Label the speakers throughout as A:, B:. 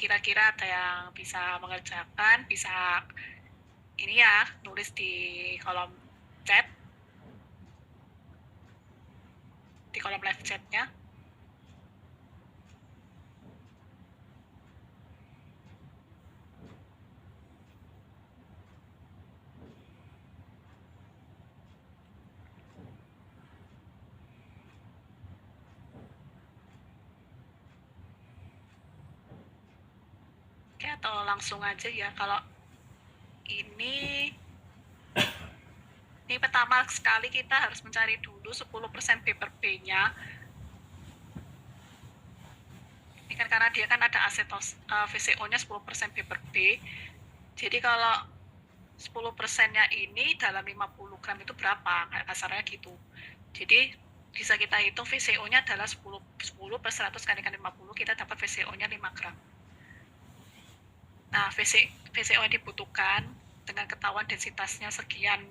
A: kira-kira ada yang bisa mengerjakan, bisa ini ya, nulis di kolom chat, di kolom live chatnya. Oke, atau langsung aja ya. Kalau ini pertama sekali kita harus mencari dulu 10% paper B-nya. Ini kan karena dia kan ada VCO-nya 10% paper B. Jadi kalau 10%-nya ini dalam 50 gram itu berapa? Kayak kasarnya gitu. Jadi bisa kita hitung VCO-nya adalah 10 per 100 kalikan 50, kita dapat VCO-nya 5 gram. Nah, VCO yang dibutuhkan dengan ketahuan densitasnya sekian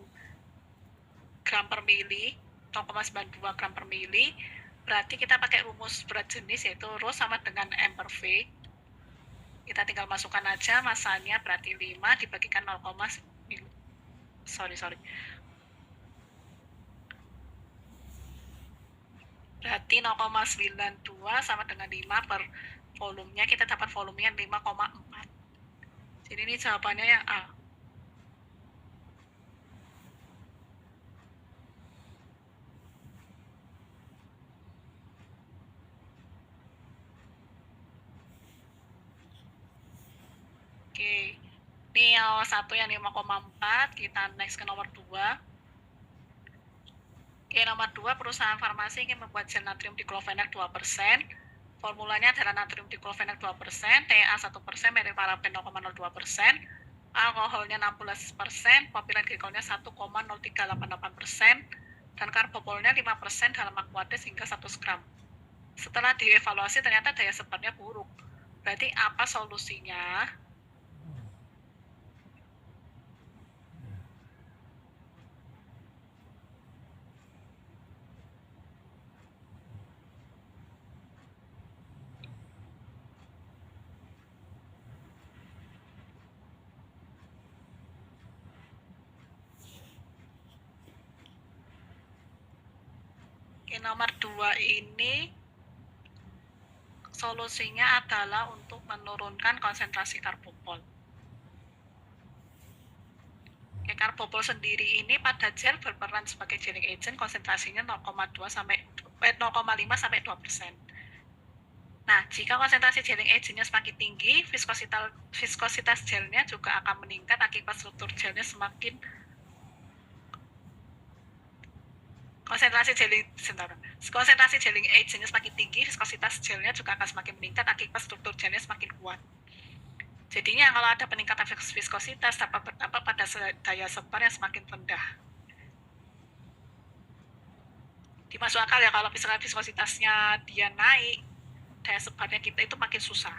A: gram per mili, 0,92 gram per mili, berarti kita pakai rumus berat jenis yaitu Rho sama dengan M per V. Kita tinggal masukkan aja masanya berarti 5 dibagikan 0, berarti 0,92 sama dengan 5 per volumenya, kita dapat volumenya 5,4. Jadi ini jawabannya yang A. Oke, ini yang satu yang 5,4, kita next ke nomor 2. Oke, nomor 2, perusahaan farmasi ingin membuat gel natrium diklofenak 2%. Formulanya adalah natrium diklofenak 2%, TA 1%, metilparaben 0,02%, alkoholnya 16%, propilen glikolnya 1,0388%, dan karbopolnya 5% dalam aqueous hingga 100 gram. Setelah dievaluasi ternyata daya sebarnya buruk. Berarti apa solusinya? Oke, nomor 2 ini solusinya adalah untuk menurunkan konsentrasi karbopol. Oke, karbopol sendiri ini pada gel berperan sebagai gelling agent, konsentrasinya 0,5 sampai 2%. Nah, jika konsentrasi gelling agentnya semakin tinggi, viskositas gelnya juga akan meningkat akibat struktur gelnya semakin konsentrasi gelling agentnya semakin tinggi, viskositas gelnya juga akan semakin meningkat akibat struktur gelnya semakin kuat. Jadinya kalau ada peningkatan viskositas dapat berdampak pada daya sebar yang semakin rendah. Dimasuk akal ya kalau misalnya viskositasnya dia naik, daya sebarnya kita itu makin susah.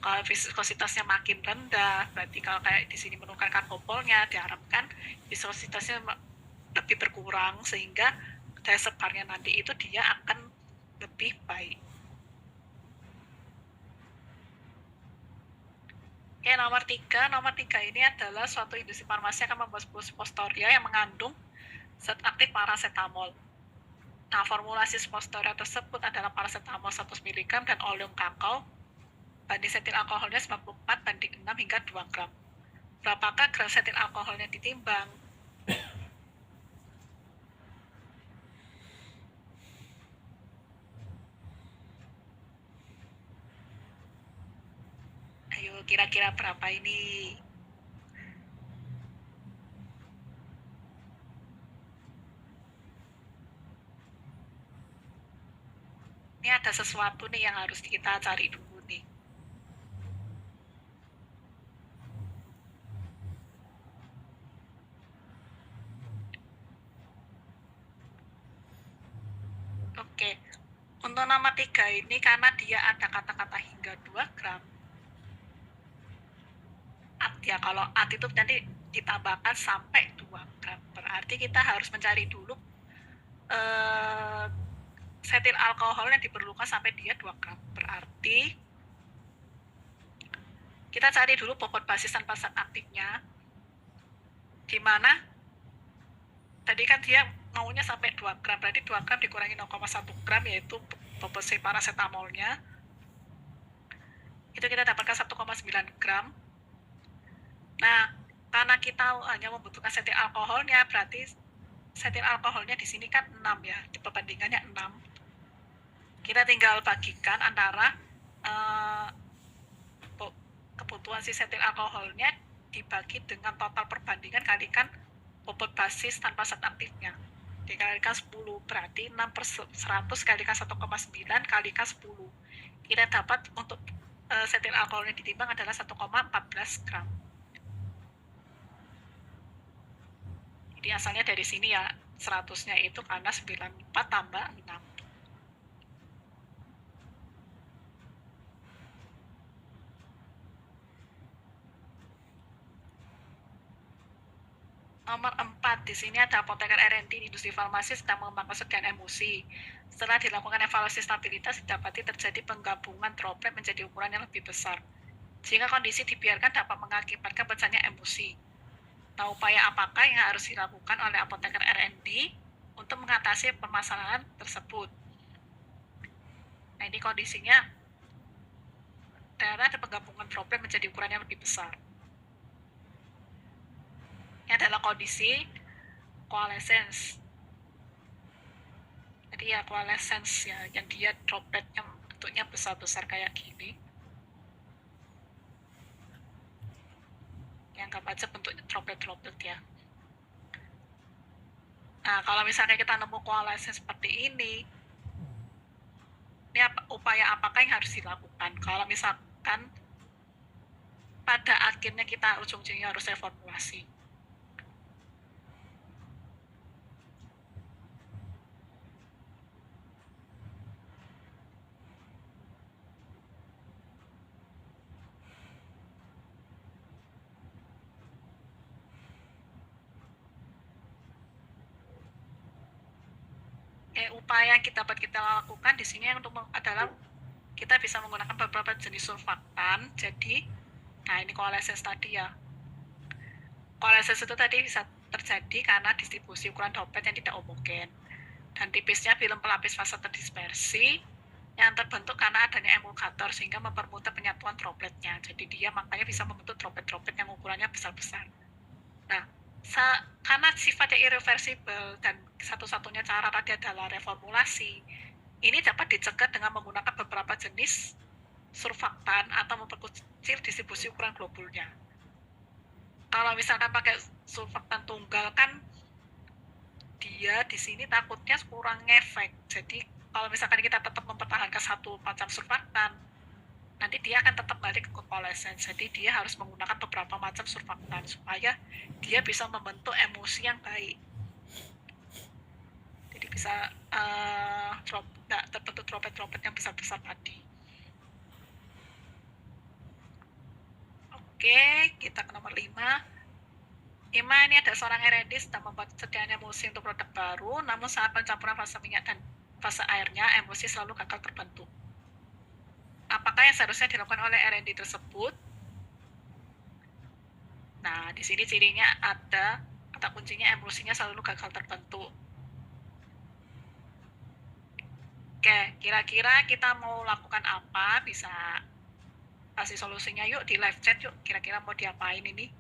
A: Kalau viskositasnya makin rendah, berarti kalau kayak di sini menurunkan karbopolnya, diharapkan viskositasnya lebih berkurang sehingga daya sebarnya nanti itu dia akan lebih baik. Oke, nomor 3 ini adalah suatu industri farmasi akan membuat suppositoria yang mengandung zat aktif paracetamol. Nah, formulasi suppositoria tersebut adalah paracetamol 100 mg dan oleum kakao banding setil alkoholnya 94/6 hingga 2 gram. Berapakah gram setil alkoholnya ditimbang? Ayo, kira-kira berapa ini? Ini ada sesuatu nih yang harus kita cari dulu nih. Oke, untuk nomor 3 ini karena dia ada kata-kata hingga 2 gram. Ya, kalau at itu nanti ditambahkan sampai 2 gram. Berarti kita harus mencari dulu setil alkohol yang diperlukan sampai dia 2 gram. Berarti Kita cari dulu bobot basis tanpa zat aktifnya, di mana tadi kan dia maunya sampai 2 gram, berarti 2 gram dikurangi 0,1 gram, yaitu bobot si paracetamolnya. Itu kita dapatkan 1,9 gram. Nah, karena kita hanya membutuhkan setil alkoholnya, berarti setil alkoholnya di sini kan 6 ya, di perbandingannya 6. Kita tinggal bagikan antara kebutuhan si setil alkoholnya dibagi dengan total perbandingan kalikan bobot basis tanpa zat aktifnya. Dikalikan 10, berarti 6 per 100 kalikan 1,9 kalikan 10. Kita dapat untuk setil alkoholnya ditimbang adalah 1,14 gram. Jadi asalnya dari sini ya, 100-nya itu karena 94 tambah 6. Nomor 4, di sini ada apoteker R&D di industri farmasi sedang mengembangkan sekian emulsi. Setelah dilakukan evaluasi stabilitas, didapati terjadi penggabungan droplet menjadi ukuran yang lebih besar. Jika kondisi dibiarkan dapat mengakibatkan pecahnya emulsi. Nah, upaya apakah yang harus dilakukan oleh apoteker R&D untuk mengatasi permasalahan tersebut? Nah, ini kondisinya karena ada penggabungan droplet menjadi ukuran yang lebih besar. Ini adalah kondisi coalescence. Jadi ya coalescence ya, yang dia droplet yang bentuknya besar-besar kayak gini. Yang anggap aja bentuknya droplet-droplet ya. Nah, kalau misalnya kita nemu coalescence seperti ini upaya apakah yang harus dilakukan? Kalau misalkan pada akhirnya kita ujung-ujungnya harus reformulasi. Upaya yang dapat kita lakukan di sini untuk adalah kita bisa menggunakan beberapa jenis surfaktan. Jadi, nah ini coalescence tadi ya. Coalescence itu tadi bisa terjadi karena distribusi ukuran droplet yang tidak homogen dan tipisnya film pelapis fase terdispersi yang terbentuk karena adanya emulgator sehingga mempermudah penyatuan dropletnya. Jadi dia makanya bisa membentuk droplet-droplet yang ukurannya besar-besar. Nah, karena sifatnya irreversible dan satu-satunya cara tadi adalah reformulasi, ini dapat dicegah dengan menggunakan beberapa jenis surfaktan atau memperkecil distribusi ukuran globulnya. Kalau misalkan pakai surfaktan tunggal kan dia di sini takutnya kurang ngefek. Jadi kalau misalkan kita tetap mempertahankan satu macam surfaktan, nanti dia akan tetap balik ke coalescence. Jadi dia harus menggunakan beberapa macam surfaktan supaya dia bisa membentuk emulsi yang baik. Jadi bisa terbentuk droplet-droplet yang besar-besar tadi. Oke, kita ke nomor 5. Ima ini ada seorang R&D sedang membuat sediaan emulsi untuk produk baru, namun saat pencampuran fase minyak dan fase airnya, emulsi selalu gagal terbentuk. Apakah yang seharusnya dilakukan oleh R&D tersebut? Nah, di sini cirinya ada kata kuncinya emulsinya selalu gagal terbentuk. Oke, kira-kira kita mau lakukan apa? Bisa kasih solusinya yuk di live chat yuk. Kira-kira mau diapain ini?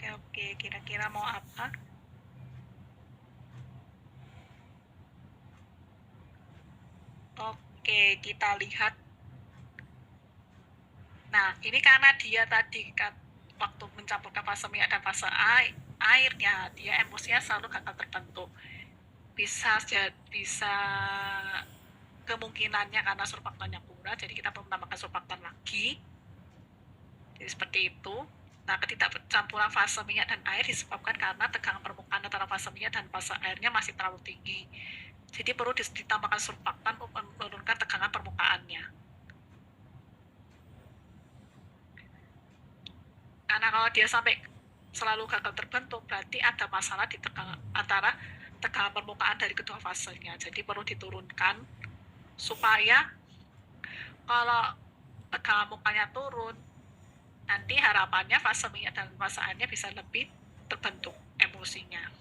A: Oke. Kira-kira mau apa? Oke, kita lihat. Nah, ini karena dia tadi kan waktu mencampurkan fase minyak dan fase airnya, dia emulsinya selalu gagal terbentuk. Bisa kemungkinannya karena surfaktannya kurang, jadi kita perlu menambahkan surfaktan lagi. Jadi seperti itu. Nah, ketidakcampuran fase minyak dan air disebabkan karena tegangan permukaan antara fase minyak dan fase airnya masih terlalu tinggi. Jadi perlu ditambahkan surfaktan untuk menurunkan tegangan permukaannya. Karena kalau dia sampai selalu gagal terbentuk, berarti ada masalah di antara tegangan permukaan dari kedua fasenya. Jadi perlu diturunkan supaya kalau tegangan permukaannya turun, nanti harapannya fase minyak dan fase airnya bisa lebih terbentuk emulsinya.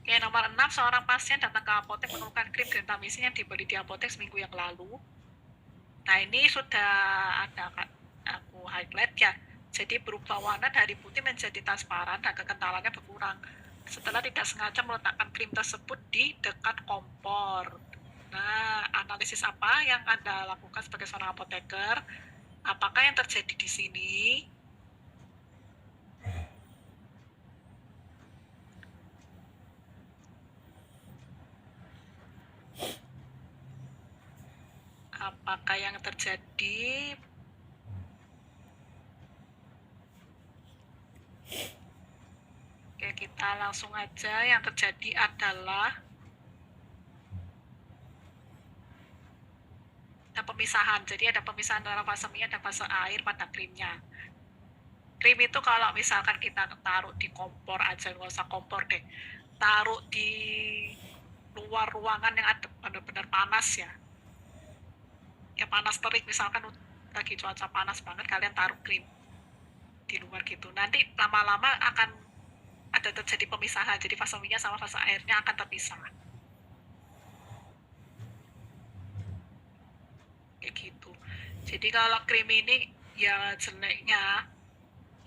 A: Oke, nomor 6, seorang pasien datang ke apotek menemukan krim gentamicin yang dibeli di apotek seminggu yang lalu. Nah, ini sudah ada kan aku highlight ya. Jadi berubah warna dari putih menjadi transparan dan kekentalannya berkurang setelah tidak sengaja meletakkan krim tersebut di dekat kompor. Nah, analisis apa yang Anda lakukan sebagai seorang apoteker? Apakah yang terjadi di sini? Apakah yang terjadi? Oke, kita langsung aja. Yang terjadi adalah ada pemisahan. Jadi ada pemisahan antara fase minyak dan fase air pada krimnya. Krim itu kalau misalkan kita taruh di kompor aja, nggak usah kompor deh, taruh di luar ruangan yang ada benar-benar panas ya panas terik, misalkan lagi cuaca panas banget, kalian taruh krim di luar gitu, nanti lama-lama akan ada terjadi pemisahan, jadi fase minyak sama fase airnya akan terpisah kayak gitu. Jadi kalau krim ini ya jeleknya,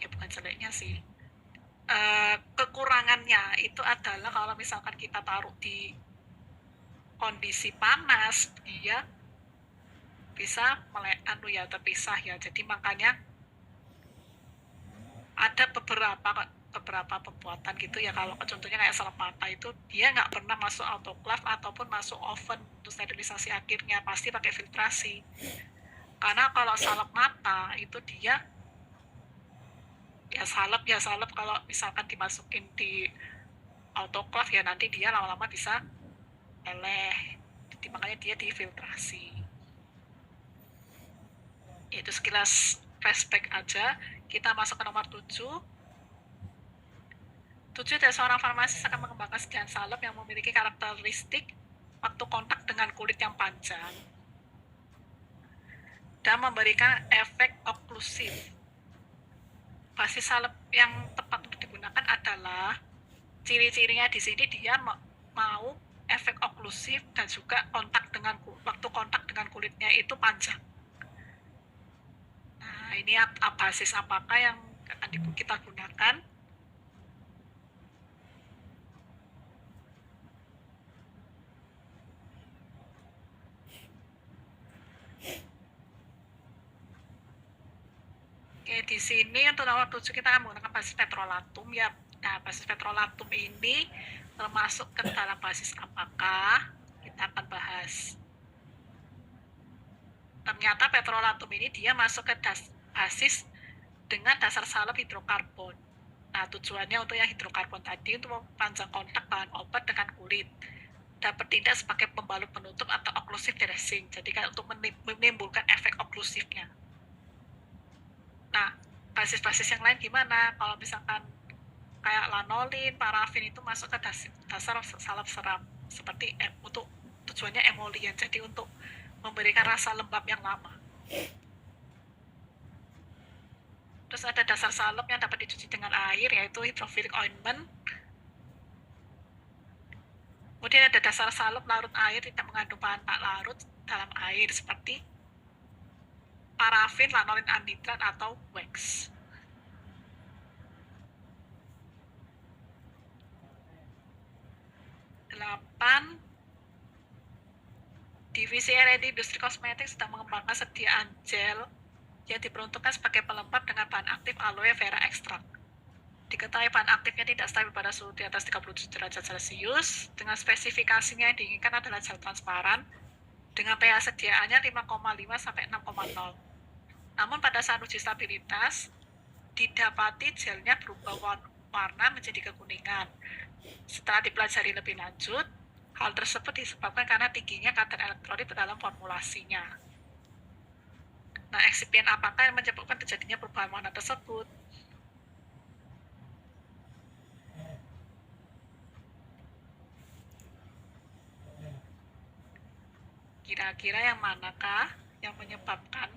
A: ya bukan jeleknya sih, kekurangannya itu adalah kalau misalkan kita taruh di kondisi panas, dia bisa terpisah ya. Jadi makanya ada beberapa pembuatan gitu ya, kalau contohnya kayak salep mata itu dia nggak pernah masuk autoclave ataupun masuk oven untuk sterilisasi akhirnya, pasti pakai filtrasi. Karena kalau salep mata itu dia ya salep kalau misalkan dimasukin di autoclave ya nanti dia lama-lama bisa eleh, jadi makanya dia difiltrasi. Itu sekilas flashback aja. Kita masuk ke nomor 7. 7, dari seorang farmasis akan mengembangkan sekian salep yang memiliki karakteristik waktu kontak dengan kulit yang panjang dan memberikan efek oklusif. Basis salep yang tepat untuk digunakan adalah ciri-cirinya di sini dia mau efek oklusif dan juga waktu kontak dengan kulitnya itu panjang. Nah, ini basis apakah yang akan kita gunakan? Oke, di sini untuk nomor 7 kita akan menggunakan basis petrolatum ya. Nah, basis petrolatum ini termasuk ke dalam basis apakah? Kita akan bahas. Ternyata petrolatum ini dia masuk ke basis dengan dasar salep hidrokarbon. Nah, tujuannya untuk yang hidrokarbon tadi untuk memperpanjang kontak bahan obat dengan kulit dan bertindak sebagai pembalut penutup atau occlusive dressing. Jadi kan untuk menimbulkan efek oklusifnya. Nah, basis-basis yang lain gimana? Kalau misalkan kayak lanolin, parafin itu masuk ke dasar salep seram seperti untuk tujuannya emolian, jadi untuk memberikan rasa lembab yang lama. Terus ada dasar salep yang dapat dicuci dengan air, yaitu hydrophilic ointment. Kemudian ada dasar salep larut air tidak mengandung bahan tak larut dalam air seperti parafin, lanolin anditrat atau wax. Divisi R&D industri kosmetik sedang mengembangkan sediaan gel yang diperuntukkan sebagai pelembab dengan bahan aktif aloe vera ekstrak. Diketahui bahan aktifnya tidak stabil pada suhu di atas 37 derajat Celcius. Dengan spesifikasinya yang diinginkan adalah gel transparan dengan pH sediaannya 5,5 sampai 6,0. Namun pada saat uji stabilitas, didapati gelnya berubah warna menjadi kekuningan. Setelah dipelajari lebih lanjut, hal tersebut disebabkan karena tingginya kadar elektrolit dalam formulasinya. Nah, eksipien apakah yang menyebabkan terjadinya perubahan warna tersebut? Kira-kira yang manakah yang menyebabkan?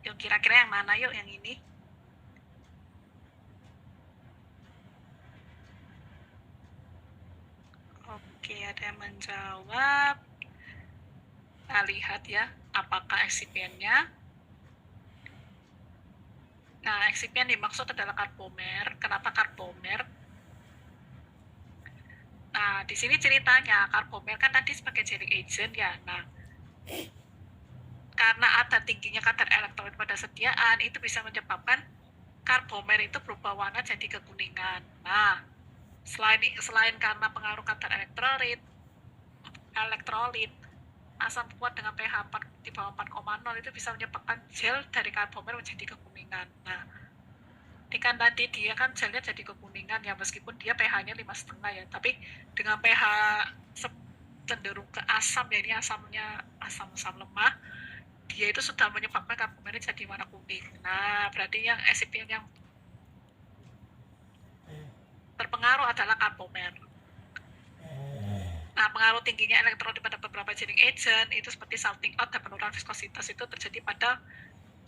A: Yuk, kira-kira yang mana yuk yang ini? Oke, ada yang menjawab. Kita lihat ya, apakah eksipiennya. Nah, eksipien dimaksud adalah karbomer. Kenapa karbomer? Nah, di sini ceritanya, karbomer kan tadi sebagai jelly agent ya. Nah, karena ada tingginya kadar elektrolit pada sediaan, itu bisa menyebabkan karbomer itu berubah warna jadi kekuningan. Nah, selain karena pengaruh kadar elektrolit, asam kuat dengan pH 4 di bawah 4,0 itu bisa menyebabkan gel dari karbomer menjadi kekuningan. Nah, ini kan tadi dia kan gelnya jadi kekuningan ya, meskipun dia pH-nya 5,5 ya, tapi dengan pH cenderung ke asam ya, ini asam lemah, dia itu sudah menyebabkan karbomer jadi warna kuning. Nah, berarti yang eksipien yang terpengaruh adalah karbomer. Nah, pengaruh tingginya elektrolit pada beberapa jelly agent itu seperti salting out dan penurunan viskositas itu terjadi pada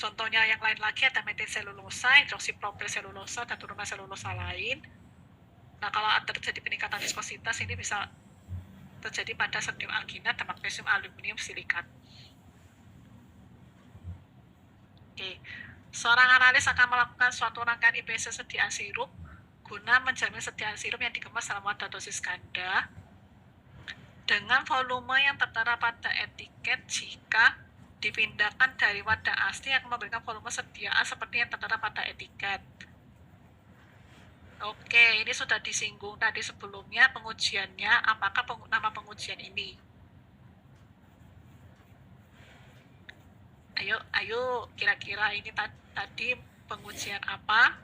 A: contohnya yang lain lagi ada metil selulosa, hidroksipropil selulosa, dan turunan selulosa lain. Nah, kalau terjadi peningkatan viskositas ini bisa terjadi pada sodium alginat dan magnesium aluminium silikat. Oke. Seorang analis akan melakukan suatu rangkaian IPC sediaan sirup guna menjamin sediaan sirup yang dikemas dalam wadah dosis ganda dengan volume yang tertera pada etiket jika dipindahkan dari wadah asli akan memberikan volume sediaan seperti yang tertera pada etiket. Oke, ini sudah disinggung tadi sebelumnya pengujiannya, apakah nama pengujian ini? Ayo, kira-kira ini tadi pengujian apa?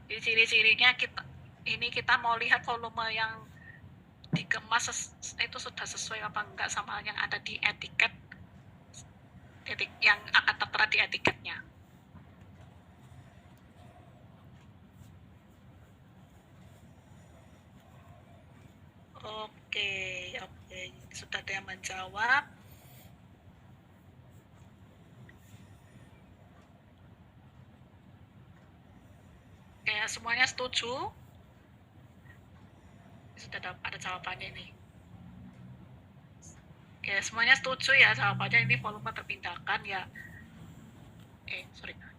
A: Di ciri-cirinya kita mau lihat volume yang dikemas itu sudah sesuai apa enggak sama yang ada di etiket yang akan tertera di etiketnya. Oke, sudah ada yang menjawab. Oke, semuanya setuju? Sudah ada jawabannya ini. Oke, semuanya setuju ya jawabannya, ini volume terpindahkan ya.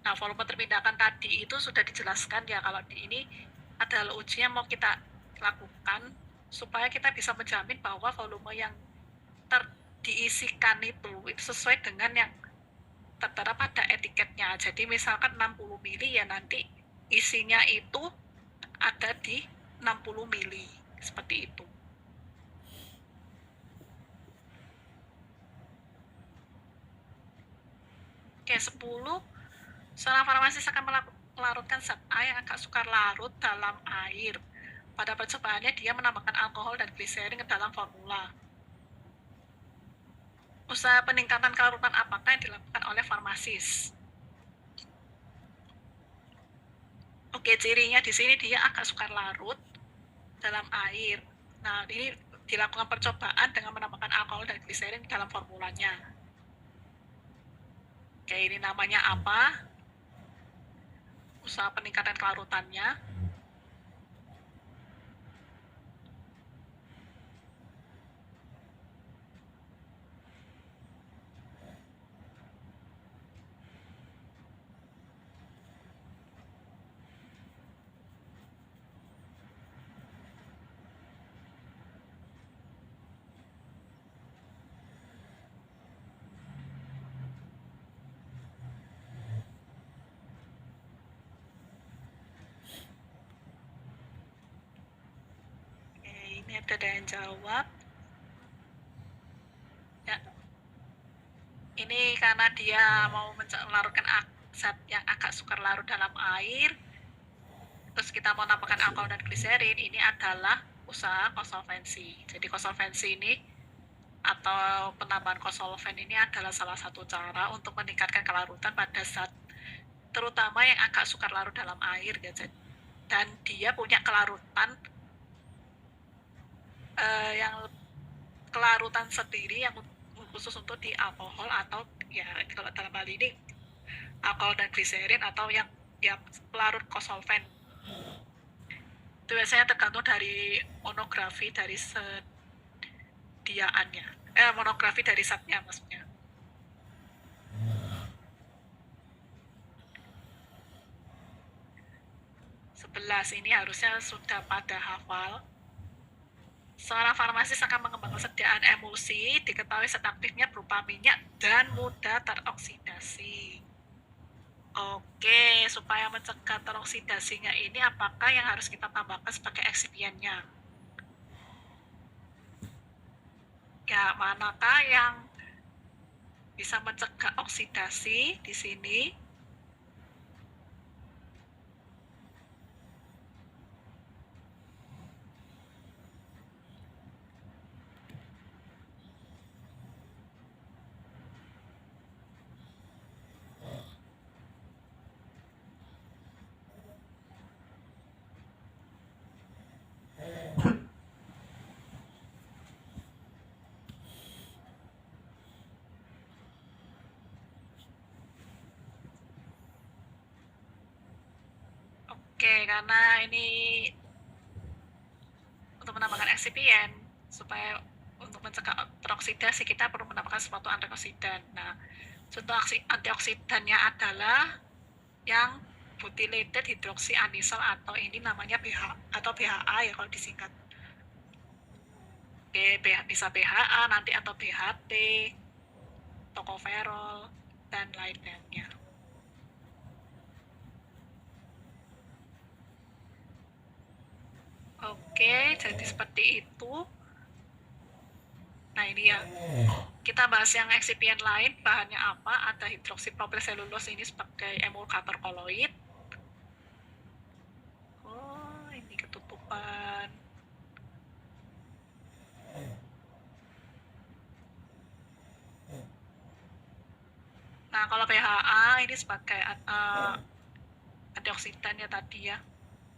A: Nah, volume terpindahkan tadi itu sudah dijelaskan ya, kalau di ini adalah uji yang mau kita lakukan supaya kita bisa menjamin bahwa volume yang diisikan itu sesuai dengan yang tertera pada etiketnya. Jadi misalkan 60 mili ya, nanti isinya itu ada di 60 mili, seperti itu. Oke, 10. Seorang farmasis akan melarutkan zat A yang agak sukar larut dalam air. Pada percobaannya dia menambahkan alkohol dan gliserin ke dalam formula. Usaha peningkatan kelarutan apakah yang dilakukan oleh farmasis? Oke, cirinya di sini dia agak sukar larut dalam air. Nah, ini dilakukan percobaan dengan menambahkan alkohol dan gliserin dalam formulanya. Oke, ini namanya apa? usaha peningkatan kelarutannya. Ini ada yang jawab. Ya. Ini karena dia mau melarutkan zat yang agak sukar larut dalam air, terus kita mau tambahkan alkohol dan gliserin, ini adalah usaha kosolvensi. Jadi kosolvensi ini atau penambahan kosolven ini adalah salah satu cara untuk meningkatkan kelarutan pada zat terutama yang agak sukar larut dalam air gitu. Dan dia punya kelarutan yang kelarutan sendiri yang khusus untuk di alkohol atau ya kalau dalam hal ini alkohol dan gliserin atau yang ya pelarut kosolven. Itu biasanya tergantung dari monografi dari sediaannya. Monografi dari zatnya maksudnya. Sebelas ini harusnya sudah pada hafal. Seorang farmasis akan mengembangkan sediaan emulsi, diketahui zat aktifnya berupa minyak dan mudah teroksidasi. Oke, supaya mencegah teroksidasinya ini, apakah yang harus kita tambahkan sebagai eksipiennya? Ya, manakah yang bisa mencegah oksidasi di sini? Oke, karena ini untuk menambahkan eksipien supaya untuk mencegah teroksidasi kita perlu menambahkan suatu antioksidan. Nah, contoh antioksidannya adalah yang butylated hydroxyanisole atau ini namanya BH atau BHA ya kalau disingkat. Oke, bisa BHA nanti atau BHT, tocopherol dan lain-lainnya. Oke, jadi seperti itu. Nah ini ya, kita bahas yang eksipien lain, bahannya apa, ada hidroksipropil selulose ini sebagai emulgator koloid. Oh, ini ketutupan. Nah, kalau PHA ini sebagai antioksidan ya tadi ya.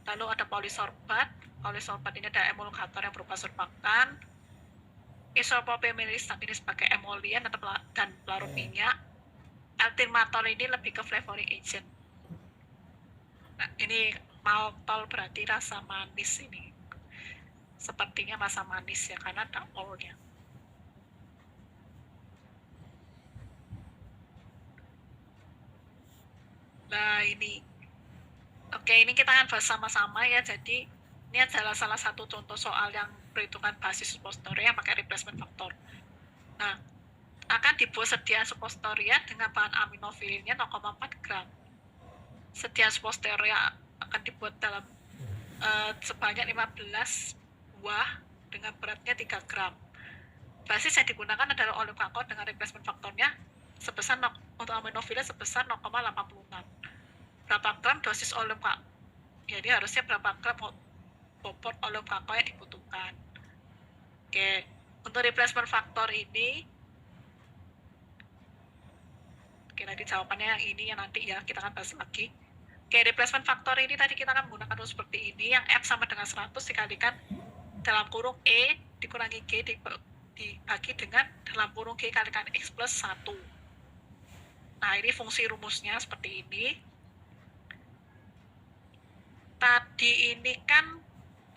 A: Lalu ada polisorbat. Polisorbat ini ada emulgator yang berupa surfaktan. Isopropyl ini sebagai emolian dan pelarut minyak. Altilmatol ini lebih ke flavoring agent. Nah, ini maltol berarti rasa manis ini. Sepertinya rasa manis ya, karena ada olnya. Nah, ini. Oke, ini kita akan bahas sama-sama ya. Jadi, ini adalah salah satu contoh soal yang perhitungan basis suppostoria yang pakai replacement factor. Nah, akan dibuat sediaan suppostoria dengan bahan aminofilinnya 0,4 gram. Sediaan suppostoria akan dibuat dalam sebanyak 15 buah dengan beratnya 3 gram. Basis yang digunakan adalah oleum kakao dengan replacement faktornya sebesar untuk aminofilin sebesar 0,86. Berapa gram dosis oleum kakao? Jadi harusnya berapa gram bobot oleum kakao yang dibutuhkan. Oke, untuk replacement faktor ini, oke nanti jawabannya yang ini yang nanti ya kita akan bahas lagi. Oke, replacement faktor ini tadi kita akan menggunakan rumus seperti ini, yang F sama dengan 100 dikalikan dalam kurung E dikurangi G dibagi dengan dalam kurung G kalikan X plus 1. Nah, ini fungsi rumusnya seperti ini. tadi ini kan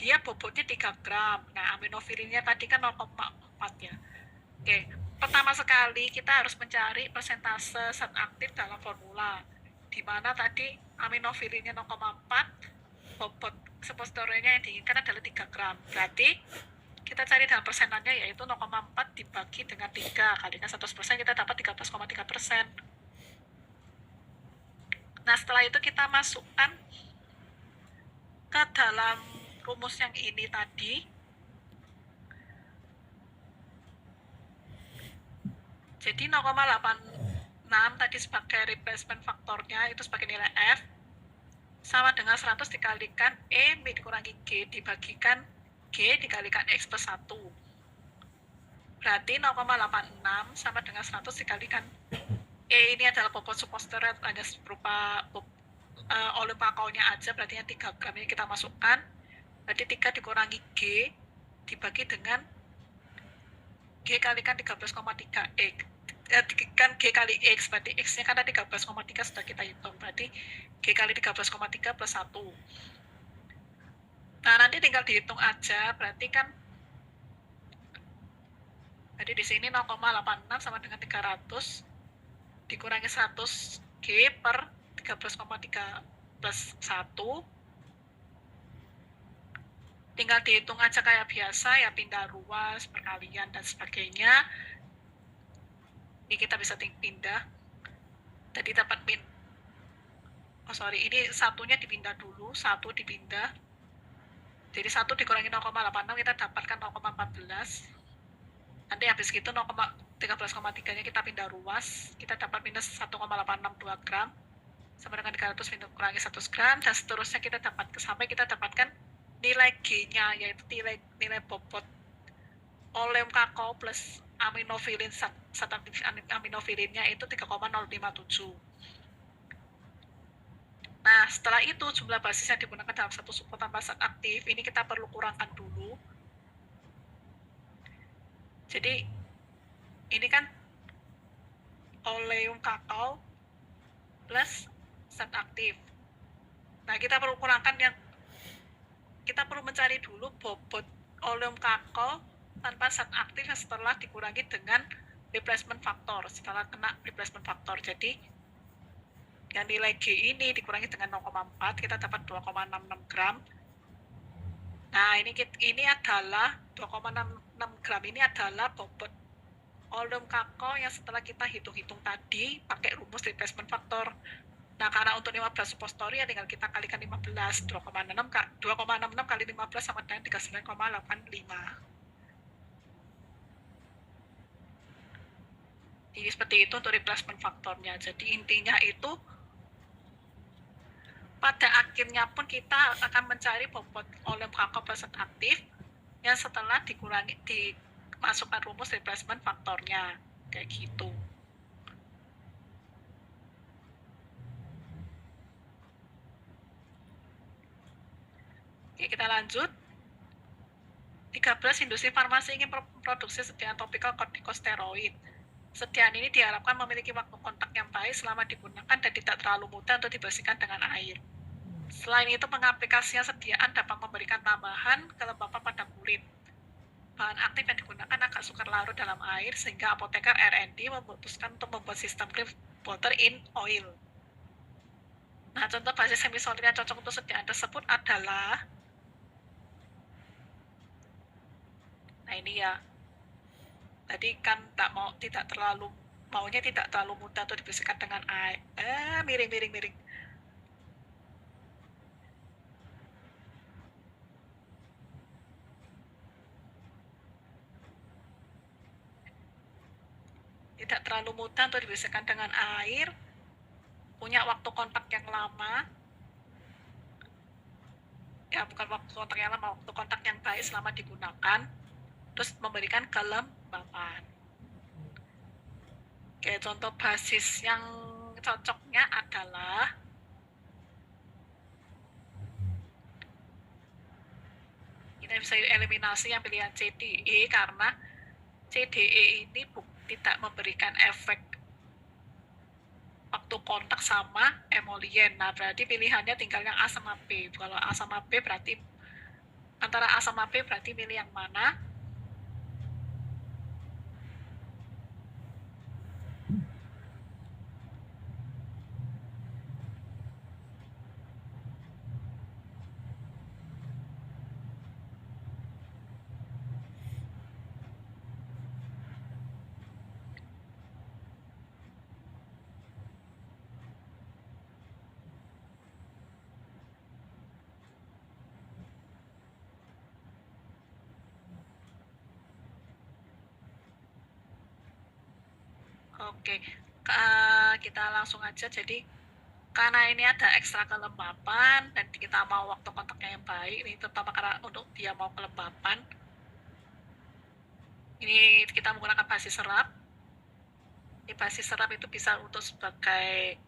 A: dia bobotnya 3 gram. Nah, aminofilinnya tadi kan 0,4 ya. Oke, pertama sekali kita harus mencari persentase zat aktif dalam formula. Di mana tadi aminofilinnya 0,4, bobot suppositorirnya yang diinginkan adalah 3 gram. Berarti kita cari dalam persenannya yaitu 0,4 dibagi dengan 3 kalikan 100%, kita dapat 13,3%. Nah, setelah itu kita masukkan ke dalam rumus yang ini tadi. Jadi 0,86 tadi sebagai replacement faktornya itu sebagai nilai F sama dengan 100 dikalikan E dikurangi G dibagikan G dikalikan X plus 1. Berarti 0,86 sama dengan 100 dikalikan E ini adalah bobot suppositor hanya berupa oleh kakaonya aja, berarti yang 3 gram ini kita masukkan. Berarti 3 dikurangi G dibagi dengan G kalikan 13,3 X. Kan G kali X, berarti X-nya kan ada 13,3 sudah kita hitung. Berarti G kali 13,3 plus 1. Nah, nanti tinggal dihitung aja, berarti kan jadi di sini 0,86 sama dengan 300 dikurangi 100 G per 13,3 plus 1. Tinggal dihitung aja kayak biasa ya, pindah ruas, perkalian, dan sebagainya. Ini kita bisa pindah. Tadi dapat ini satunya dipindah dulu, 1 dipindah. Jadi 1 dikurangi 0,86 kita dapatkan 0,14. Nanti habis gitu 13,3-nya kita pindah ruas, kita dapat minus 1,862 gram sama dengan 300 kurangi 100 gram, dan seterusnya kita sampai kita dapatkan nilai G-nya, yaitu nilai bobot oleum kakao plus aminofilin, zat aktif aminofilinnya itu 3,057. Nah, setelah itu jumlah basis yang digunakan dalam satu suku tanpa zat aktif ini kita perlu kurangkan dulu. Jadi ini kan oleum kakao plus zat aktif. Nah, kita perlu kurangkan kita perlu mencari dulu bobot oleum kakao tanpa zat aktif yang setelah dikurangi dengan replacement factor, setelah kena replacement factor. Jadi yang nilai G ini dikurangi dengan 0,4, kita dapat 2,66 gram. Nah, ini adalah 2,66 gram ini adalah bobot oleum kakao yang setelah kita hitung-hitung tadi pakai rumus replacement factor. Nah, karena untuk 15 suppositori ya tinggal kita kalikan 15, 2,66 kali 15 sama dengan 39,85. Jadi seperti itu untuk replacement faktornya. Jadi intinya itu pada akhirnya pun kita akan mencari bobot oleum kakao plus zat aktif yang setelah dimasukkan rumus replacement faktornya. Kayak gitu. Oke, kita lanjut. 13. Industri farmasi ingin memproduksi sediaan topikal kortikosteroid. Sediaan ini diharapkan memiliki waktu kontak yang baik selama digunakan dan tidak terlalu mudah untuk dibersihkan dengan air. Selain itu, pengaplikasian sediaan dapat memberikan tambahan kelembapan pada kulit. Bahan aktif yang digunakan agak sukar larut dalam air, sehingga apoteker R&D memutuskan untuk membuat sistem cream butter in oil. Nah, contoh basis semisolid yang cocok untuk sediaan tersebut adalah, nah ini ya, tadi kan maunya tidak terlalu mudah untuk dibersihkan dengan air. Miring. Tidak terlalu mudah untuk dibersihkan dengan air, punya waktu kontak yang lama, ya bukan waktu kontak yang lama, waktu kontak yang baik selama digunakan, terus memberikan kelembapan. Oke, contoh basis yang cocoknya adalah kita bisa eliminasi yang pilihan CDE karena CDE ini tidak memberikan efek waktu kontak sama emolien. Nah, berarti pilihannya tinggal yang A sama B. Kalau A sama B berarti antara A sama B berarti pilih yang mana? Oke, kita langsung aja. Jadi karena ini ada ekstra kelembapan dan kita mau waktu kontaknya yang baik, ini terutama karena untuk dia mau kelembapan, ini kita menggunakan basis serap. Di basis serap itu bisa untuk sebagai,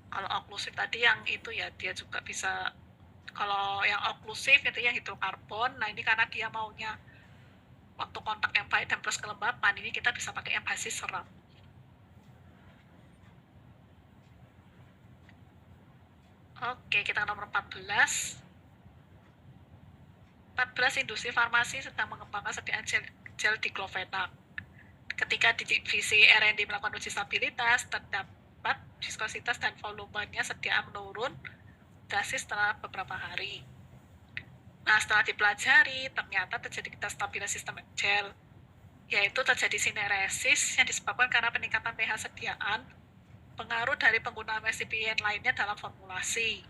A: kalau oklusif tadi yang itu ya dia juga bisa, kalau yang oklusif itu yang hidrokarbon. Nah ini karena dia maunya waktu kontak yang baik dan plus kelembapan, ini kita bisa pakai yang basis serap. Oke, kita nomor 14. 14, industri farmasi sedang mengembangkan sediaan gel diklofenak. Ketika divisi R&D melakukan uji stabilitas, terdapat viskositas dan volumenya sediaan menurun drastis setelah beberapa hari. Nah, setelah dipelajari, ternyata terjadi stabilitas sistem gel, yaitu terjadi sineresis yang disebabkan karena peningkatan pH sediaan, pengaruh dari penggunaan eksipien lainnya dalam formulasi.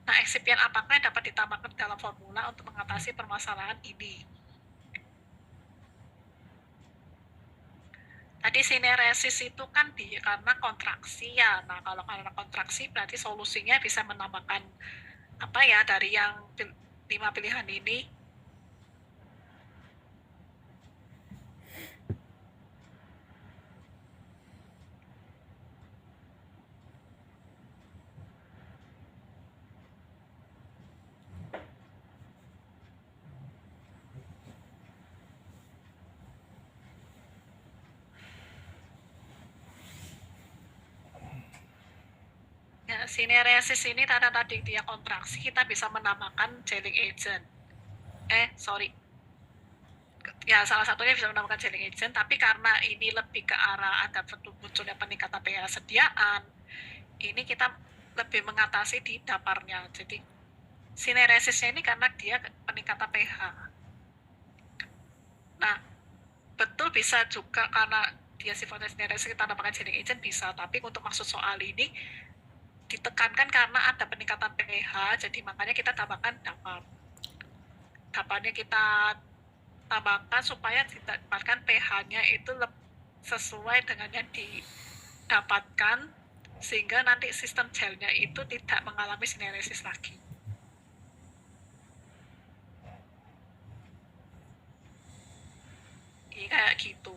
A: Nah, eksipien apakah yang dapat ditambahkan dalam formula untuk mengatasi permasalahan ini? Tadi sineresis itu kan karena kontraksi ya. Nah, kalau karena kontraksi berarti solusinya bisa menambahkan apa ya dari yang 5 pilihan ini. Ya, sineresis ini tadi dia kontraksi, kita bisa menambahkan gelling agent. Ya, salah satunya bisa menambahkan gelling agent, tapi karena ini lebih ke arah ada munculnya peningkatan pH sediaan, ini kita lebih mengatasi di daparnya. Jadi sineresisnya ini karena dia peningkatan pH. Nah, betul bisa juga karena dia sifatnya sineresis kita tambahkan gelling agent bisa, tapi untuk maksud soal ini ditekankan karena ada peningkatan pH, jadi makanya kita tambahkan dapar. Daparnya kita tambahkan supaya didapatkan pH-nya itu sesuai dengan yang didapatkan, sehingga nanti sistem gelnya itu tidak mengalami sineresis lagi. Ini kayak gitu.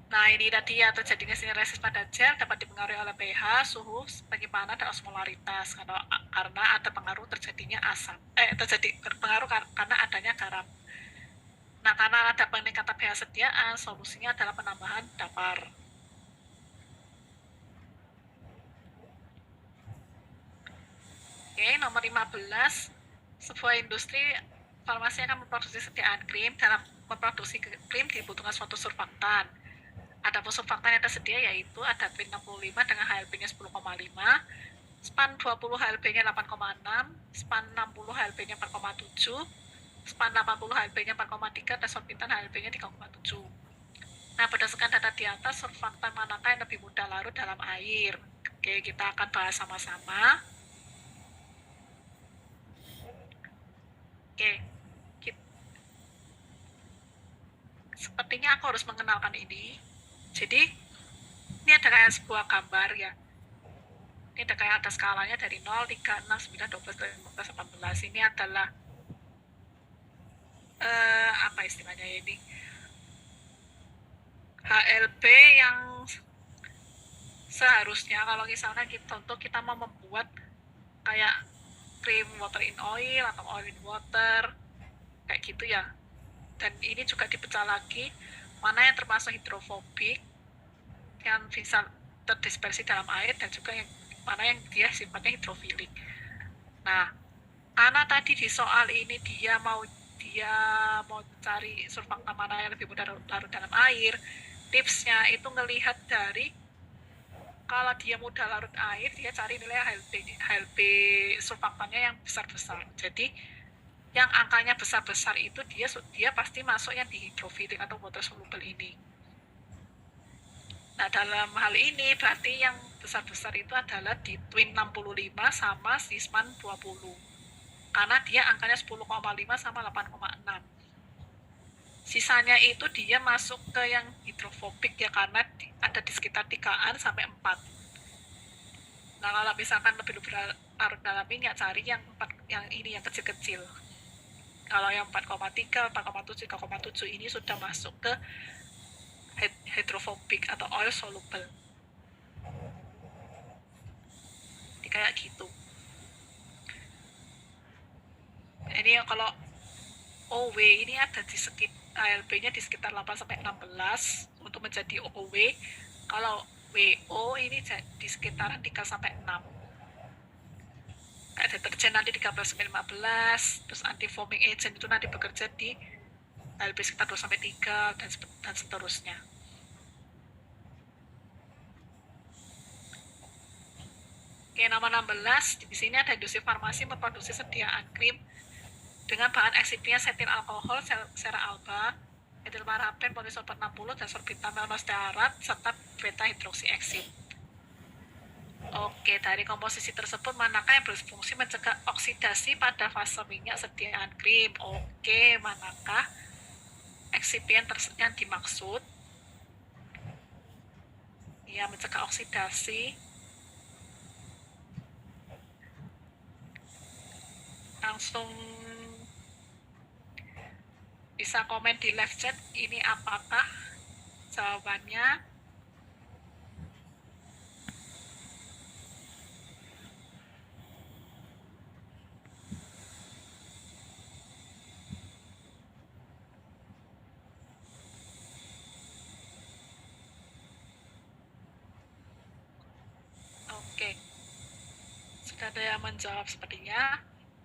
A: Nah, ini tadi ya terjadinya sineresis pada gel dapat dipengaruhi oleh pH, suhu, bagaimana dan osmolaritas karena ada pengaruh terjadinya asam. Terjadi berpengaruh karena adanya garam. Nah, karena ada peningkatan pH sediaan, solusinya adalah penambahan dapar. Oke, nomor 15. Sebuah industri farmasi akan memproduksi sediaan krim. Dalam memproduksi krim dibutuhkan suatu surfaktan. Ada surfaktan yang tersedia yaitu ada krim 65 dengan HLP-nya 10,5, span 20 HLP-nya 8,6, span 60 HLP-nya 4,7, span 80 HLP-nya 4,3, dan sorbitan HLP-nya 3,7. Nah, berdasarkan data di atas, surfaktan manakah yang lebih mudah larut dalam air? Oke, kita akan bahas sama-sama. Oke, sepertinya aku harus mengenalkan ini. Jadi, ini ada kayak sebuah gambar ya. Ini ada kayak ada skalanya dari 0, 3, 6, 9, 12, 13, 18. Ini adalah apa istilahnya ini? HLP yang seharusnya kalau misalnya kita mau membuat kayak cream water in oil atau oil in water kayak gitu ya. Dan ini juga dipecah lagi mana yang termasuk hidrofobik yang bisa terdispersi dalam air dan juga yang mana yang dia sifatnya hidrofilik. Nah, karena tadi di soal ini dia mau cari surfaktan mana yang lebih mudah larut dalam air, tipsnya itu ngelihat dari kalau dia mudah larut air, dia cari nilai HLP surfaktannya yang besar-besar. Jadi yang angkanya besar-besar itu dia pasti masuk yang di hidrofilik atau water soluble ini. Nah, dalam hal ini berarti yang besar-besar itu adalah di twin 65 sama sisman 20. Karena dia angkanya 10,5 sama 8,6. Sisanya itu dia masuk ke yang hidrofobik ya, karena ada di sekitar 3-an sampai 4. Nah, kalau misalkan lebih larut dalam ini ya cari yang 4, yang ini yang kecil-kecil. Kalau yang 4,3, 4,7, 3,7 ini sudah masuk ke hydrophobic atau oil soluble. Jadi kayak gitu. Ini kalau OW ini ada di sekitar ALB-nya di sekitar 8 sampai 16 untuk menjadi OW. Kalau WO ini di sekitaran 3 sampai 6. Kayak deterjen nanti 13 sampai 15, terus anti foaming agent itu nanti bekerja di ALB sekitar 2 sampai 3 dan seterusnya. Oke, nomor 16, di sini ada industri farmasi memproduksi sediaan krim dengan bahan eksipien setil alkohol, sera alba, etil paraben, polisorbat 60, dan sorbitan monostearat, serta beta hidroksieksid. Oke, dari komposisi tersebut manakah yang berfungsi mencegah oksidasi pada fase minyak sediaan krim? Oke, manakah eksipien yang dimaksud? Ya, mencegah oksidasi. Langsung bisa komen di live chat ini apakah jawabannya. Oke, sudah ada yang menjawab sepertinya.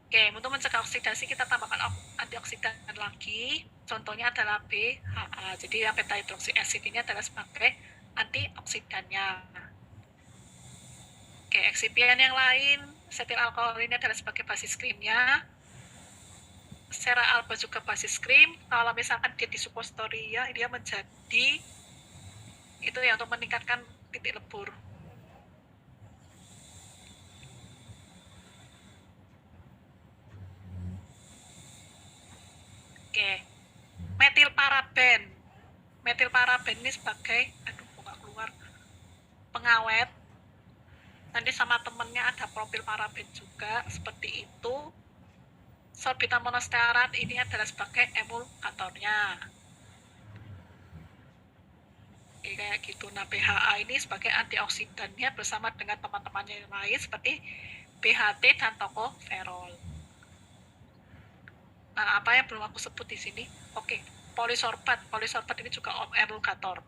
A: Oke, untuk mencegah oksidasi kita tambahkan antioksidan lagi. Contohnya adalah BHA. Jadi yang beta hidroksieksid ini adalah sebagai antioksidannya. Oke, eksipien yang lain, setil alkohol ini adalah sebagai basis krimnya. Sera alba juga basis krim. Kalau misalkan dia di suppostoria, dia menjadi itu ya untuk meningkatkan titik lebur. Oke, metil paraben. Metil paraben ini sebagai, nggak keluar, pengawet. Nanti sama temennya ada propil paraben juga, seperti itu. Sorbitan monostearat ini adalah sebagai emulgatornya. Oke, kayak gitu. Nah, BHA ini sebagai antioksidannya bersama dengan teman-temannya yang lain seperti BHT dan tocoferol. Nah, apa yang belum aku sebut di sini? Oke, polisorbat. Polisorbat ini juga emulgator.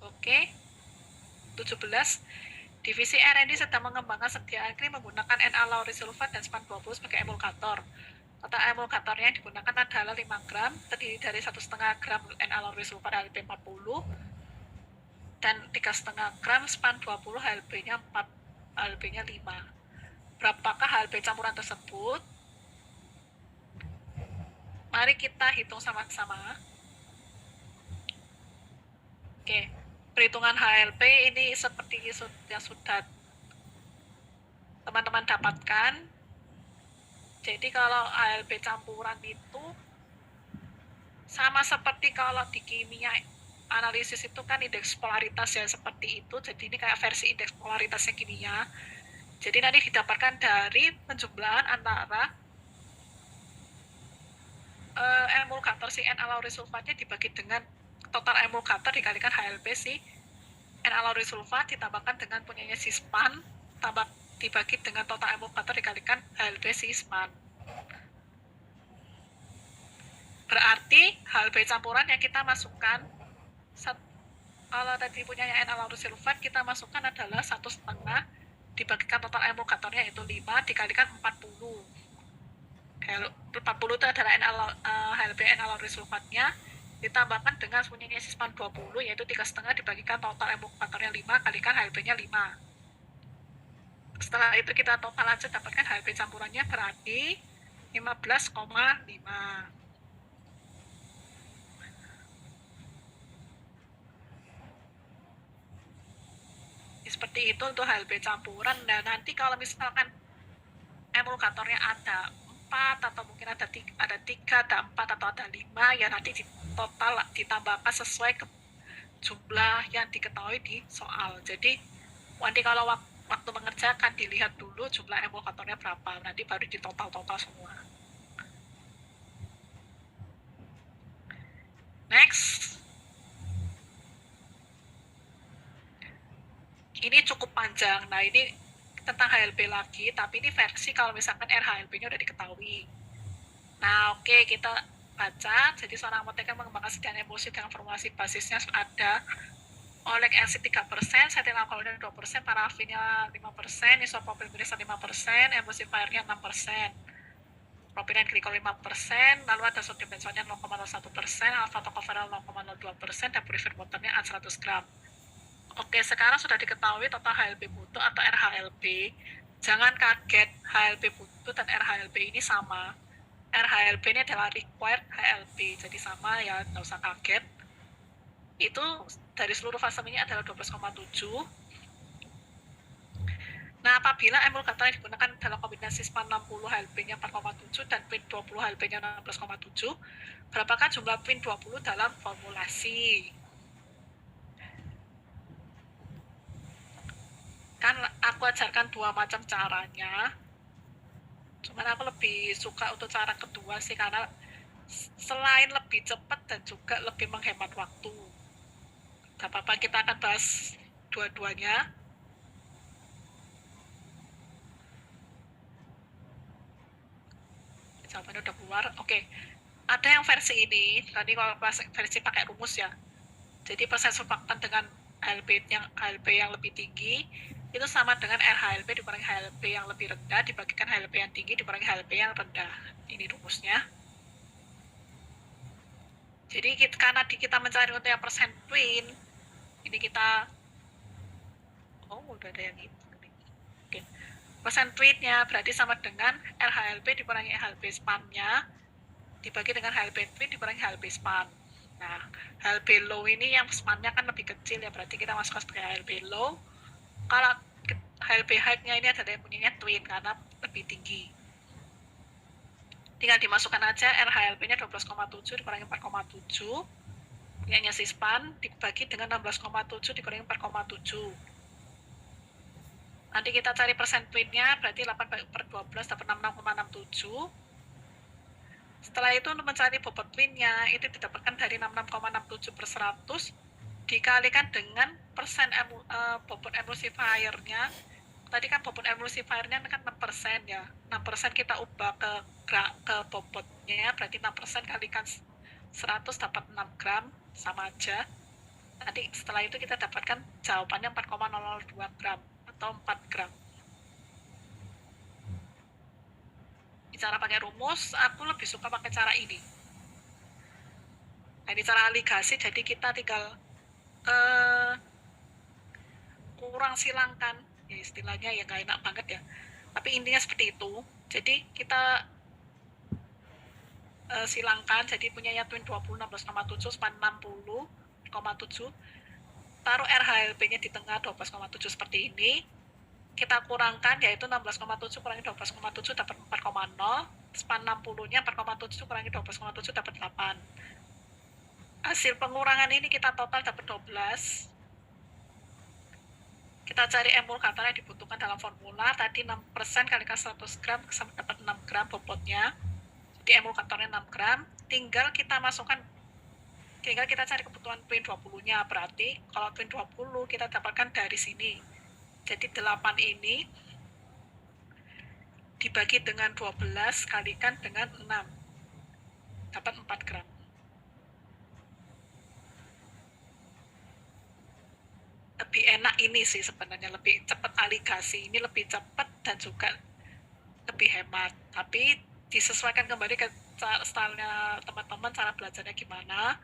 A: Oke, 17. Divisi R&D sedang mengembangkan sediaan krim menggunakan N-alaurilsulfat dan span 20 sebagai emulgator. Total emulgatornya yang digunakan adalah 5 gram, terdiri dari 1,5 gram N-alaurilsulfat HLP 40 dan 3,5 gram span 20 HLP-nya 4, HLP-nya 5. Berapakah HLP campuran tersebut? Mari kita hitung sama-sama. Oke, perhitungan HLP ini seperti yang sudah teman-teman dapatkan. Jadi kalau HLP campuran itu sama seperti kalau di kimia analisis itu kan indeks polaritas ya seperti itu. Jadi ini kayak versi indeks polaritasnya kimia. Jadi nanti didapatkan dari penjumlahan antara emulgator si N-alaurilsulfatnya dibagi dengan total emulgator dikalikan HLP si N-alaurilsulfat ditambahkan dengan punyanya si span tambah dibagi dengan total emulgator dikalikan HLB sispan. Berarti HLB campuran yang kita masukkan, kalau tadi punya N-alauryl sulfat, kita masukkan adalah 1,5 dibagikan total emulgatornya yaitu 5 dikalikan 40. 40 itu adalah HLB N-alauryl sulfatnya, ditambahkan dengan punyanya sispan 20 yaitu 3,5 dibagikan total emulgatornya 5 kalikan HLB-nya 5. Setelah itu kita total aja dapatkan HLB campurannya berarti 15,5. Seperti itu untuk HLB campuran. Nah, nanti kalau misalkan emulgatornya ada 4 atau mungkin ada 3, ada 4 atau ada 5, ya nanti di total ditambahkan sesuai ke jumlah yang diketahui di soal. Jadi nanti kalau waktu mengerjakan dilihat dulu jumlah emulgatornya berapa, nanti baru ditotal-total semua. Next. Ini cukup panjang. Nah, ini tentang HLB lagi, tapi ini versi kalau misalkan RHLB-nya udah diketahui. Nah, oke, kita baca. Jadi seorang apoteker mengembangkan sediaan emulsi dengan formulasi basisnya ada olek acid 3%, setil alkoholnya 2%, parafinnya 5%, isopropil glycer 5%, emulsifiernya 6%, propilen glikol 5%, lalu ada sodium benzoatnya 0,01%, alfa tokoferol 0,02%, dan purified waternya 100 gram. Oke, sekarang sudah diketahui total HLB butuh atau RHLB. Jangan kaget, HLB butuh dan RHLB ini sama. RHLB ini adalah required HLB, jadi sama ya, nggak usah kaget. Itu dari seluruh fase ini adalah 12,7. Nah, apabila emulgator yang digunakan dalam kombinasi span 60 HLB-nya 4,7 dan PIN 20 HLB-nya 16,7, berapakah jumlah PIN 20 dalam formulasi? Kan aku ajarkan dua macam caranya, cuman aku lebih suka untuk cara kedua sih, karena selain lebih cepat dan juga lebih menghemat waktu. Gak apa-apa, kita akan bahas dua-duanya. Jawabannya udah keluar. Oke, ada yang versi ini, tadi kalau versi pakai rumus ya, jadi persen surfaktan dengan HLB yang lebih tinggi itu sama dengan RHLB dikurangi HLB yang lebih rendah dibagikan HLB yang tinggi dikurangi HLB yang rendah. Ini rumusnya. Jadi karena kita mencari untuk yang persen twin, ini kita udah ada yang itu. Oke. Persen twinnya berarti sama dengan RHLB dikurangi HLB span-nya dibagi dengan HLB twin dikurangi HLB span. Nah, HLB low ini yang span-nya kan lebih kecil ya, berarti kita masukkan sebagai HLB low. Kalau HLB high-nya ini adalah yang punyanya twin karena lebih tinggi. Tinggal dimasukkan aja RHLB-nya 12,7 dikurangi 4,7. Punyanya sispan dibagi dengan 16,7 dikurangi 4,7. Nanti kita cari persen twin-nya, berarti 8/12 dapat 66,67. Setelah itu untuk mencari bobot twin-nya, itu didapatkan dari 66,67 per 100 dikalikan dengan persen bobot emulsifier-nya. Tadi kan bobot emulsifier-nya kan 6% ya. 6% kita ubah ke bobotnya, berarti 6% kalikan 100 dapat 6 gram, sama aja. Nanti setelah itu kita dapatkan jawabannya 4,002 gram atau 4 gram. Cara pakai rumus, aku lebih suka pakai cara ini. Nah, ini cara ligasi, jadi kita tinggal kurang silangkan, ya istilahnya ya nggak enak banget ya. Tapi intinya seperti itu. Jadi kita silangkan, jadi punyanya twin 20 16,7 span 60,7. Taruh RHLB-nya di tengah 12,7 seperti ini. Kita kurangkan yaitu 16,7 kurangi 12,7 dapat 4,0. Span 60-nya 4,7 kurangi 12,7 dapat 8. Hasil pengurangan ini kita total dapat 12. Kita cari emulgator yang dibutuhkan dalam formula. Tadi 6% kalikan 100 gram dapat 6 gram bobotnya. Jadi emulgatornya 6 gram. Tinggal kita cari kebutuhan twin 20-nya. Berarti kalau twin 20 kita dapatkan dari sini. Jadi 8 ini dibagi dengan 12 kalikan dengan 6, dapat 4 gram. Lebih enak ini sih sebenarnya, lebih cepat aligasi, ini lebih cepat dan juga lebih hemat, tapi disesuaikan kembali ke stylenya teman-teman, cara belajarnya gimana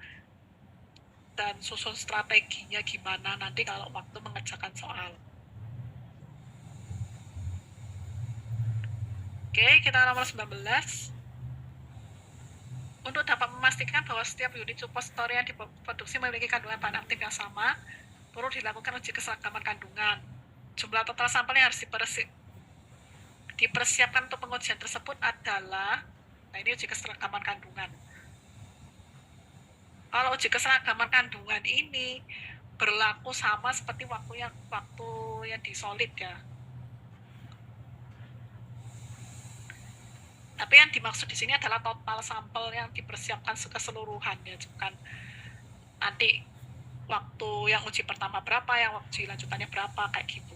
A: dan susun strateginya gimana nanti kalau waktu mengerjakan soal. Oke, kita nomor 19. Untuk dapat memastikan bahwa setiap unit suppositori yang diproduksi memiliki kandungan bahan aktif yang sama, perlu dilakukan uji keseragaman kandungan. Jumlah total sampel yang harus dipersiapkan untuk pengujian tersebut adalah, nah ini uji keseragaman kandungan. Kalau uji keseragaman kandungan ini berlaku sama seperti waktu yang di solid ya. Tapi yang dimaksud di sini adalah total sampel yang dipersiapkan keseluruhan ya, bukan nanti waktu yang uji pertama berapa, yang uji lanjutannya berapa, kayak gitu.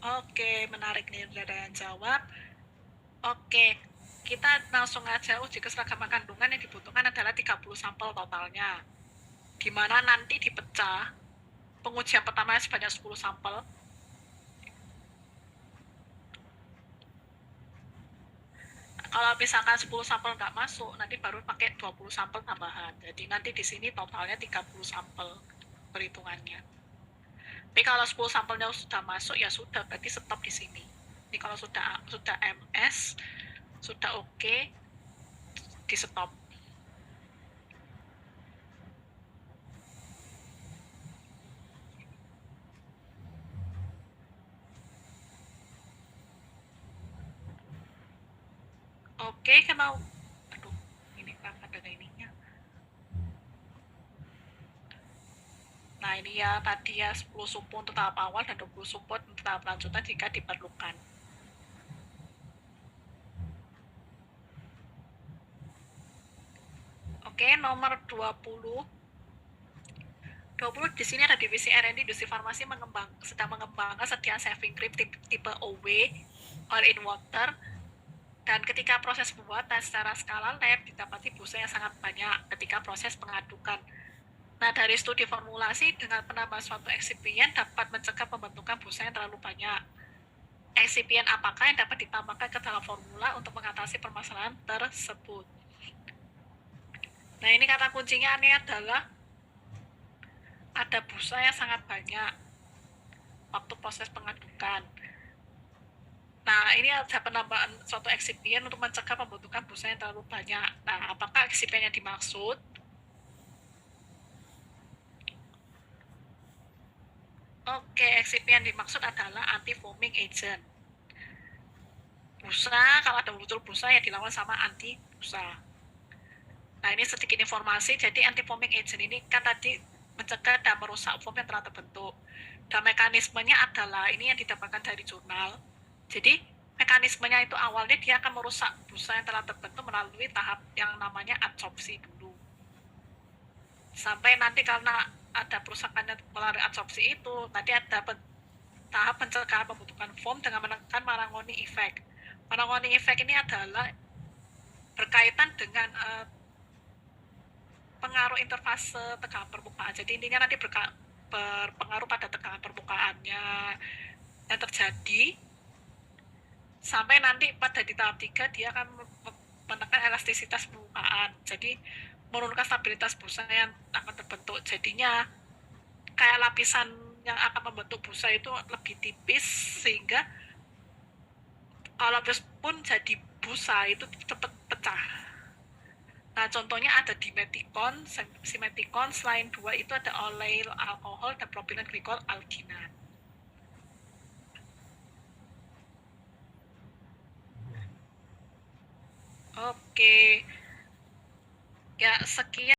A: Oke, menarik nih, udah ada yang jawab. Oke, kita langsung aja uji keseragaman kandungan. Yang dibutuhkan adalah 30 sampel totalnya, dimana nanti dipecah. Pengujian pertama sebanyak 10 sampel. Kalau misalkan 10 sampel nggak masuk, nanti baru pakai 20 sampel tambahan. Jadi nanti di sini totalnya 30 sampel perhitungannya. Tapi kalau 10 sampelnya sudah masuk ya sudah, berarti stop di sini. Ini kalau sudah MS, sudah oke, di stop. Oke, kalau aduh, ini kan ada ininya. Nah, ini ya tadi ya 10 supo untuk tahap awal dan 20 supo untuk tahap lanjutan jika diperlukan. Oke, nomor 20. 20 di sini ada divisi R&D industri farmasi sedang mengembangkan sediaan saving cream tipe OW, oil in water, dan ketika proses pembuatan secara skala lab didapati busa yang sangat banyak ketika proses pengadukan. Nah, dari studi formulasi dengan penambahan suatu eksipien dapat mencegah pembentukan busa yang terlalu banyak. Eksipien apakah yang dapat ditambahkan ke dalam formula untuk mengatasi permasalahan tersebut? Nah, ini kata kuncinya ini adalah ada busa yang sangat banyak waktu proses pengadukan. Nah, ini ada penambahan suatu eksipien untuk mencegah pembentukan busa yang terlalu banyak. Nah, apakah eksipien yang dimaksud? Oke, eksipien yang dimaksud adalah anti-foaming agent. Busa, kalau ada muncul busa ya dilawan sama anti-busa. Nah, ini sedikit informasi. Jadi anti-foaming agent ini kan tadi mencegah dan merusak foam yang telah terbentuk. Dan mekanismenya adalah, ini yang didapatkan dari jurnal. Jadi mekanismenya itu awalnya dia akan merusak busa yang telah terbentuk melalui tahap yang namanya adsorpsi dulu. Sampai nanti karena ada perusakan melalui adsorpsi itu, nanti ada tahap pencegahan pembentukan foam dengan menekan Marangoni effect. Marangoni effect ini adalah berkaitan dengan pengaruh interfase tegangan permukaan. Jadi intinya nanti berpengaruh pada tegangan permukaannya yang terjadi sampai nanti pada di tahap 3 dia akan menekan elastisitas permukaan. Jadi menurunkan stabilitas busa yang akan terbentuk. Jadinya kayak lapisan yang akan membentuk busa itu lebih tipis sehingga kalau pun jadi busa itu cepat pecah. Nah, contohnya ada dimetikon, simetikon, selain 2 itu ada oleil alkohol dan propilen glikol alginat. Oke. Ya, sekian.